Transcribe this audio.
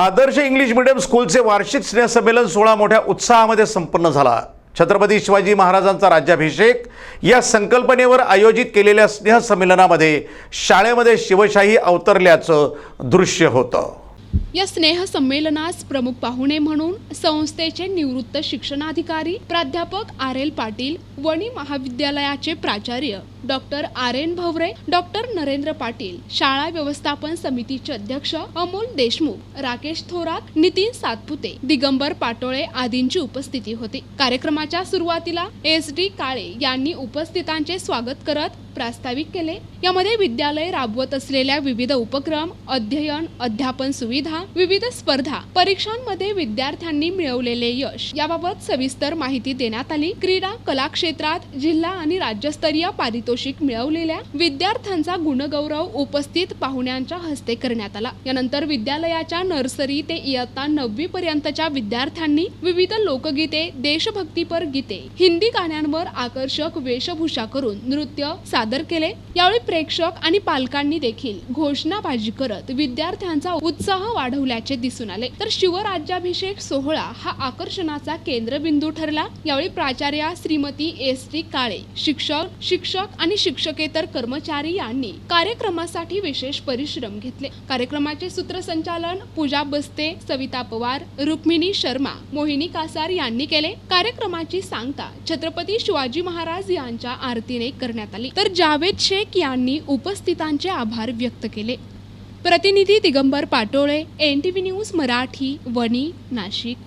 आदर्श English medium स्कूलचे वार्षिक स्नेहसंमेलन सोहळा मोठ्या उत्साहामध्ये संपन्न झाला। छत्रपती शिवाजी महाराजांचा राज्याभिषेक या संकल्पनेवर आयोजित केलेल्या स्नेहसंमेलनामध्ये शाळेमध्ये शिवशाही अवतरल्याचं दृश्य होतं। या स्नेह संमेलनास प्रमुख पाहुणे म्हणून संस्थेचे निवृत्त शिक्षणाधिकारी प्राध्यापक आर.एल. पाटील, वणी महाविद्यालयाचे प्राचार्य डॉक्टर आर.एन. भवरे, डॉक्टर नरेंद्र पाटील, शाळा व्यवस्थापन समितीचे अध्यक्ष अमोल देशमुख, राकेश थोरात, नितीन सातपुते, दिगंबर पाटोळे आदींची उपस्थिती होती। कार्यक्रमाच्या सुरुवातीला एस.डी. काळे यांनी उपस्थितांचे स्वागत करत प्रास्ताविक केले। यामध्ये विद्यालय राबवत असलेल्या विविध उपक्रम, अध्ययन, अध्यापन सुविधा, विविध स्पर्धा, परीक्षांमध्ये विद्यार्थ्यांनी मिळवलेले यश याबाबत सविस्तर माहिती देण्यात आली। क्रीडा कला क्षेत्रात जिल्हा आणि राज्यस्तरीय पारितोषिक मिळवलेल्या विद्यार्थ्यांचा गुणगौरव उपस्थित पाहुण्यांच्या हस्ते करण्यात आला। यानंतर विद्यालयाच्या नर्सरी ते इयत्ता 9वी पर्यंतच्या विद्यार्थ्यांनी विविध लोकगीते, देशभक्तीपर गीते, हिंदी गाण्यांवर आकर्षक वेशभूषा करून नृत्य सादर केले। यावेळी प्रेक्षक आणि पालकांनी देखील घोषणाबाजी करत विद्यार्थ्यांचा उत्साह वाढवल्याचे दिसून आले। तर शिवराज्याभिषेक सोहळा हा आकर्षणाचा केंद्रबिंदू ठरला। यावेळी प्राचार्या श्रीमती एस.टी. काळे, शिक्षक आणि शिक्षकेतर कर्मचारी यांनी कार्यक्रमासाठी विशेष परिश्रम घेतले। कार्यक्रमाचे सूत्रसंचालन पूजा बस्ते, सविता पवार, रुक्मिणी शर्मा, मोहिनी कासार यांनी केले। कार्यक्रमाची सांगता छत्रपती शिवाजी महाराज यांच्या आरतीने करण्यात आली। तर जावेद शेख यांनी उपस्थितांचे आभार व्यक्त केले। प्रतिनिधी दिगंबर पाटोळे, NTV न्यूज मराठी, वणी, नाशिक।